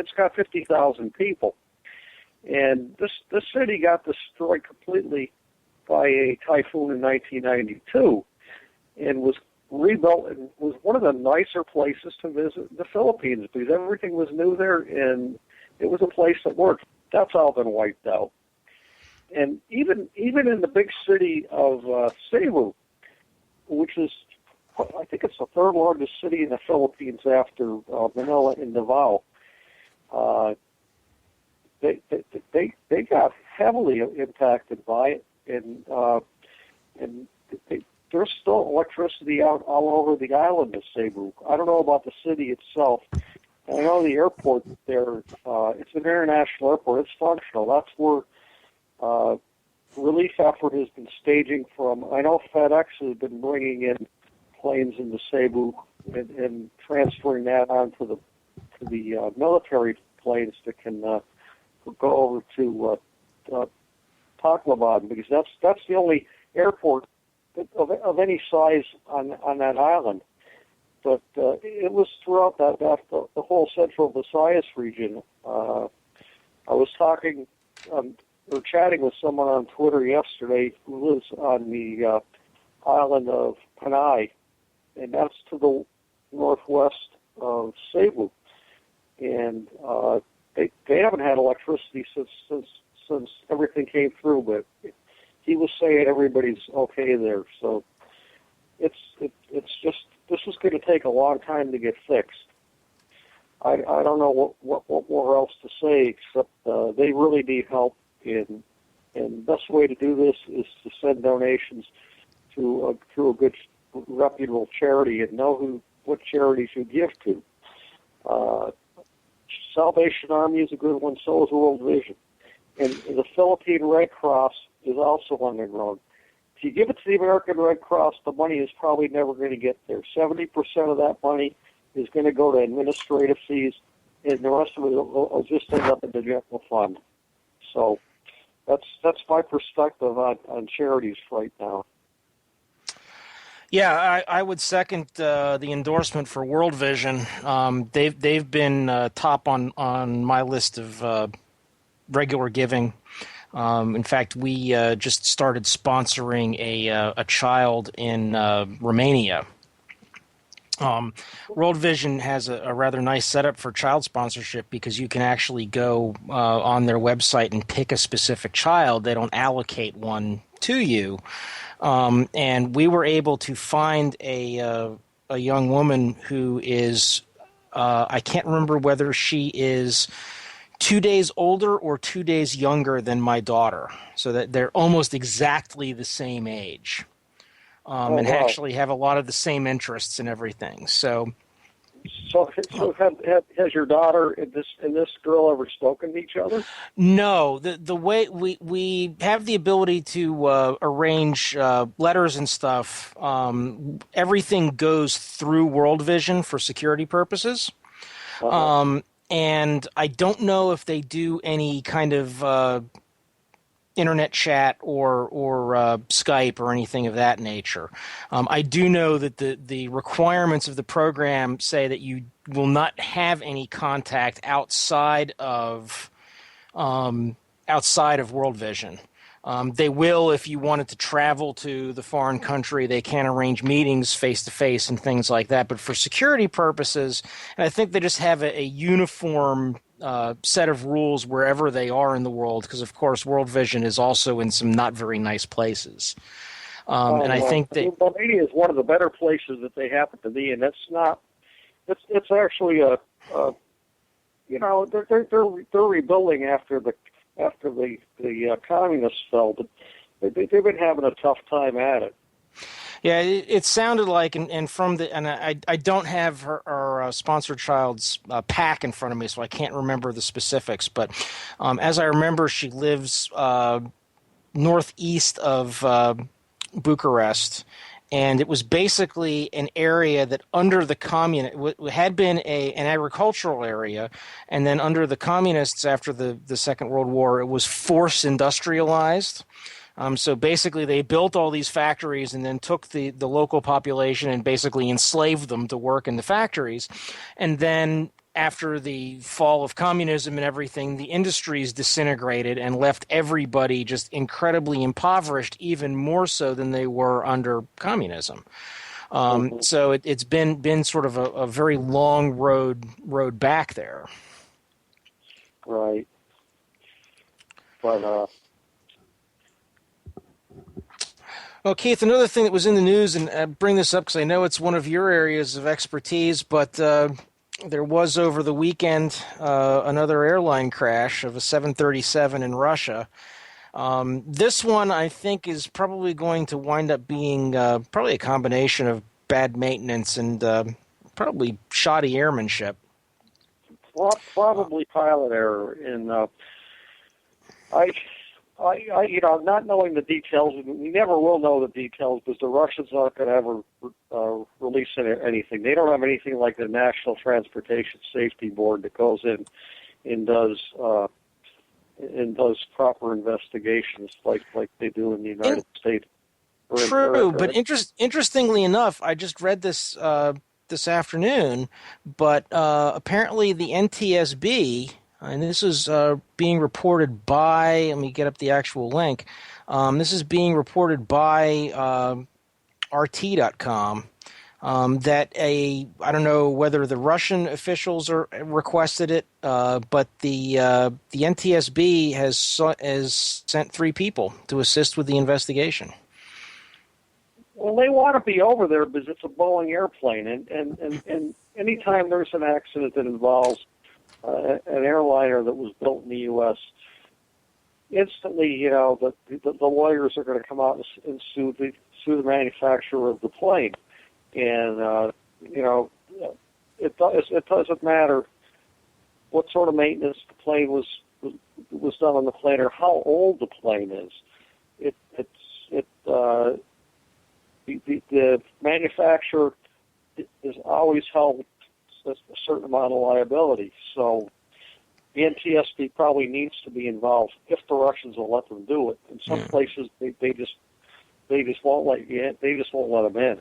it's got 50,000 people, and this city got destroyed completely by a typhoon in 1992, and was rebuilt and was one of the nicer places to visit in the Philippines because everything was new there and it was a place that worked. That's all been wiped out. And even in the big city of Cebu, which is, I think it's the third largest city in the Philippines after Manila and Davao, they got heavily impacted by it, and there's still electricity out all over the island of Cebu. I don't know about the city itself. I know the airport there, it's an international airport. It's functional. That's where relief effort has been staging from. I know FedEx has been bringing in planes into Cebu and transferring that onto the military planes that can go over to Tacloban, because that's the only airport of any size on that island. But it was throughout the whole central Visayas region. I was talking or chatting with someone on Twitter yesterday who lives on the island of Panay, and that's to the northwest of Cebu. And they haven't had electricity since everything came through, but he was saying everybody's okay there. So it's just, this is going to take a long time to get fixed. I don't know what more else to say except they really need help, and the best way to do this is to send donations to a good, reputable charity and know what charities you give to. Salvation Army is a good one, so is World Vision. And the Philippine Red Cross is also underground. If you give it to the American Red Cross, the money is probably never going to get there. 70% of that money is going to go to administrative fees, and the rest of it will just end up in the general fund. So that's my perspective on charities right now. Yeah, I would second the endorsement for World Vision. They've been top on my list of regular giving. In fact, we just started sponsoring a child in Romania. World Vision has a rather nice setup for child sponsorship because you can actually go on their website and pick a specific child. They don't allocate one to you. And we were able to find a young woman who is, I can't remember whether she is 2 days older or 2 days younger than my daughter, so that they're almost exactly the same age, and actually have a lot of the same interests and everything. So has your daughter and this girl ever spoken to each other? No. The way we have the ability to arrange letters and stuff, everything goes through World Vision for security purposes. And I don't know if they do any kind of internet chat or Skype or anything of that nature. I do know that the requirements of the program say that you will not have any contact outside of World Vision. They will, if you wanted to travel to the foreign country, they can arrange meetings face-to-face and things like that. But for security purposes, and I think they just have a uniform set of rules wherever they are in the world, because, of course, World Vision is also in some not very nice places. And I think Romania is one of the better places that they happen to be, and that's not. It's actually they're rebuilding after the communists fell, but they've been having a tough time at it. Yeah, it sounded like, and I don't have her sponsored child's pack in front of me, so I can't remember the specifics. But as I remember, she lives northeast of Bucharest, and it was basically an area that under the had been an agricultural area, and then under the communists after the Second World War, it was forced industrialized. So basically they built all these factories and then took the local population and basically enslaved them to work in the factories. And then after the fall of communism and everything, the industries disintegrated and left everybody just incredibly impoverished, even more so than they were under communism. So it's been sort of a very long road back there. Right. But well, Keith, another thing that was in the news, and I bring this up because I know it's one of your areas of expertise, but there was over the weekend another airline crash of a 737 in Russia. This one, I think, is probably going to wind up being probably a combination of bad maintenance and probably shoddy airmanship. probably pilot error. And I, not knowing the details, we never will know the details because the Russians aren't going to ever release anything. They don't have anything like the National Transportation Safety Board that goes in and does proper investigations like they do in the United States. True, but interestingly enough, I just read this this afternoon, but apparently the NTSB. And this is being reported by, let me get up the actual link. This is being reported by RT.com that I don't know whether the Russian officials requested it, but the NTSB has sent 3 people to assist with the investigation. Well, they want to be over there because it's a Boeing airplane, and anytime there's an accident that involves an airliner that was built in the U.S., instantly, the lawyers are going to come out and sue the manufacturer of the plane, and it doesn't matter what sort of maintenance the plane was done on the plane or how old the plane is. The manufacturer is always held a certain amount of liability. So the NTSB probably needs to be involved if the Russians will let them do it. In some places, they just won't let them in.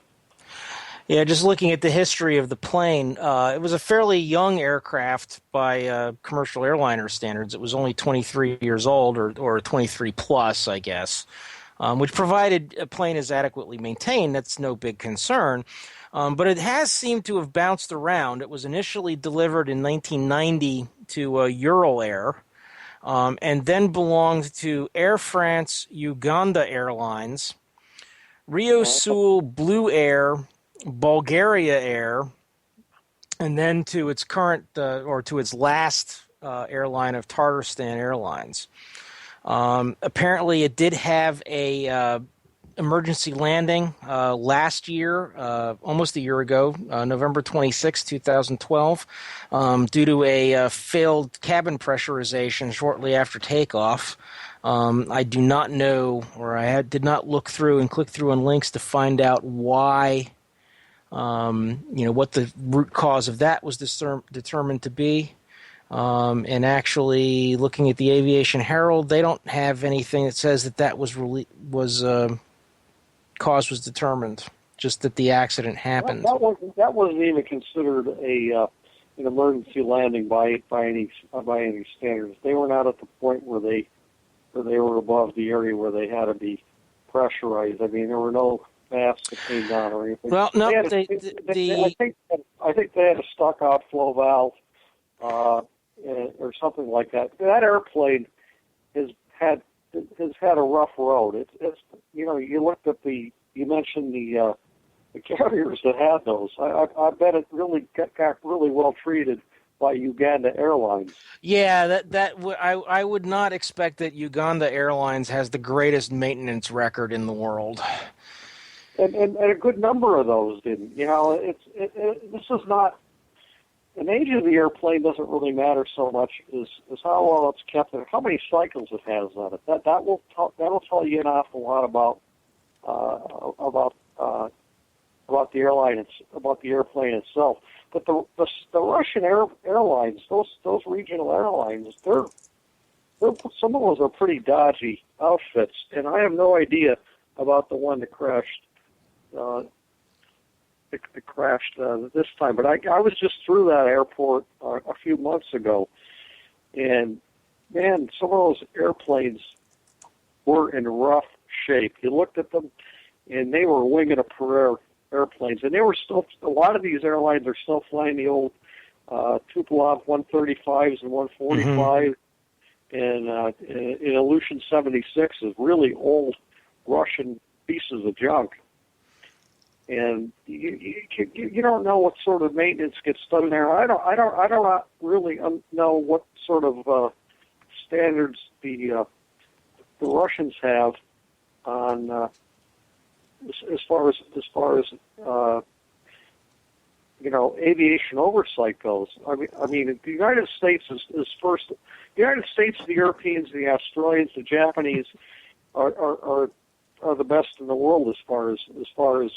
Yeah, just looking at the history of the plane, it was a fairly young aircraft by commercial airliner standards. It was only 23 years old, or 23 plus, I guess, which provided a plane is adequately maintained. That's no big concern. But it has seemed to have bounced around. It was initially delivered in 1990 to Ural Air, and then belonged to Air France Uganda Airlines, Rio Sul Blue Air, Bulgaria Air, and then to its current to its last airline of Tatarstan Airlines. Apparently, it did have a emergency landing last year, almost a year ago, November 26, 2012, due to a failed cabin pressurization shortly after takeoff. I do not know, or did not look through and click through on links to find out why, what the root cause of that was determined to be. And actually, looking at the Aviation Herald, they don't have anything that says that cause was determined. Just that the accident happened. That wasn't even considered an emergency landing by any standards. They were not at the point where they were above the area where they had to be pressurized. I mean, there were no masts that came down or anything. Well, no, I think they had a stuck outflow valve or something like that. That airplane has had a rough road. It's you looked at you mentioned the carriers that had those. I bet it really got really well treated by Uganda Airlines. Yeah, I would not expect that Uganda Airlines has the greatest maintenance record in the world. And a good number of those didn't. This is not. The age of the airplane doesn't really matter so much as how well it's kept and how many cycles it has on it. That'll tell you an awful lot about the airline, about the airplane itself. But the Russian airlines, those regional airlines, they're some of those are pretty dodgy outfits, and I have no idea about the one that crashed it crashed this time. But I was just through that airport a few months ago, and man, some of those airplanes were in rough shape. You looked at them, and they were wing and a prayer airplanes, and they were still. A lot of these airlines are still flying the old Tupolev 135s and 145, and in Ilyushin 76 is really old Russian pieces of junk. And you don't know what sort of maintenance gets done there. I don't really know what sort of standards the Russians have on as far as aviation oversight goes. I mean, the United States is first. The United States, the Europeans, the Australians, the Japanese are the best in the world as far as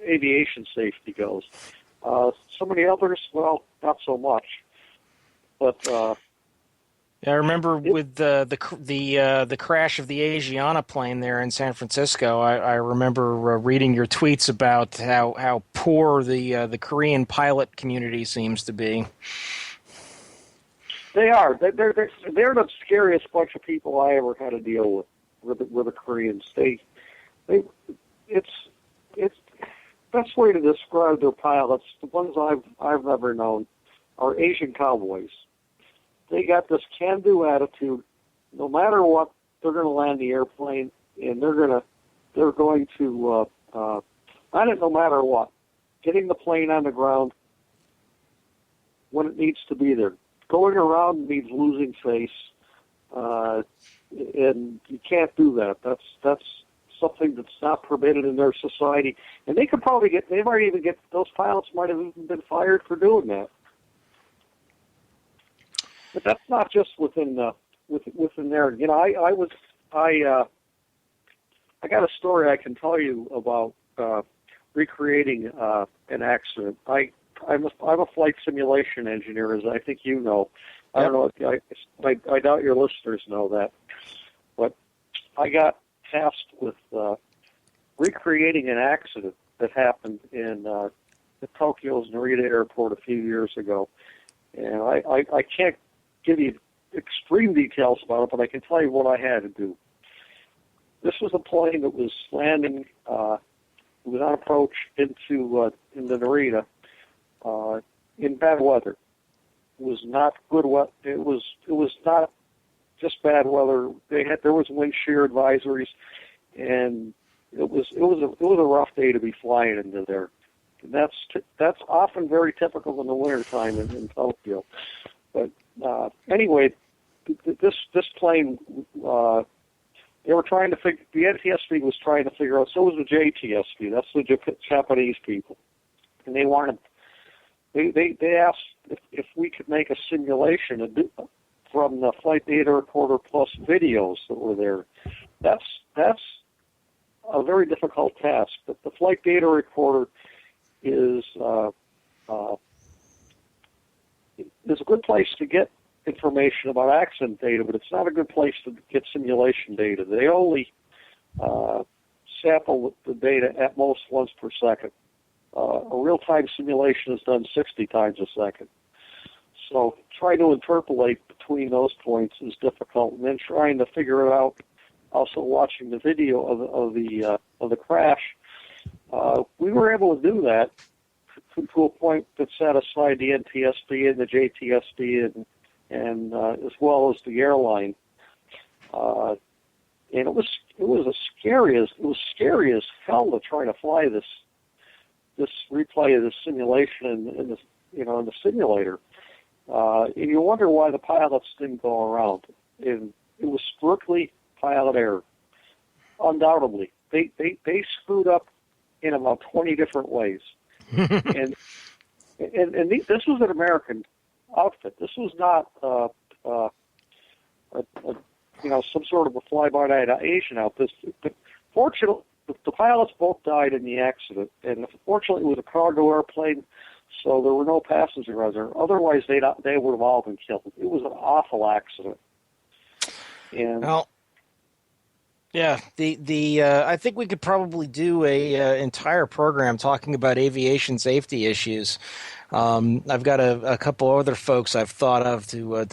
aviation safety goes. Some of the others, well, not so much. But I remember with the crash of the Asiana plane there in San Francisco. I remember reading your tweets about how poor the Korean pilot community seems to be. They are. They're the scariest bunch of people I ever had to deal with the Koreans. It's best way to describe their pilots, the ones I've ever known, are Asian cowboys. They got this can-do attitude. No matter what, they're going to land the airplane, and they're going to land it no matter what. Getting the plane on the ground when it needs to be there. Going around means losing face, and you can't do that. That's something that's not permitted in their society. And they could probably those pilots might have even been fired for doing that. But that's not just within there. You know, I got a story I can tell you about recreating an accident. I'm a flight simulation engineer, as I think you know. I don't know. I doubt your listeners know that, but I got tasked with recreating an accident that happened in Tokyo's Narita Airport a few years ago, and I can't give you extreme details about it, but I can tell you what I had to do. This was a plane that was landing. It was on approach into Narita in bad weather. It was not good weather. It was not just bad weather. There was wind shear advisories, and it was a rough day to be flying into there. And that's often very typical in the wintertime in Tokyo. But anyway, this plane, they were trying to figure. The NTSB was trying to figure out. So was the JTSB. That's the Japanese people, and they wanted. They asked if we could make a simulation from the flight data recorder plus videos that were there. That's a very difficult task. But the flight data recorder is a good place to get information about accident data, but it's not a good place to get simulation data. They only sample the data at most once per second. A real-time simulation is done 60 times a second. So trying to interpolate between those points is difficult, and then trying to figure it out. Also, watching the video of the crash, we were able to do that to a point that satisfied the NTSB and the JTSB and as well as the airline. And it was scary as hell to try to fly this replay of this simulation in the simulator. And you wonder why the pilots didn't go around. And it was strictly pilot error. Undoubtedly. They screwed up in about 20 different ways. and this was an American outfit. This was not some sort of a fly-by-night Asian outfit. But fortunately, the pilots both died in the accident, and fortunately it was a cargo airplane, so there were no passengers on there. Otherwise, they would have all been killed. It was an awful accident. And well, Yeah, the I think we could probably do a entire program talking about aviation safety issues. I've got a couple other folks I've thought of to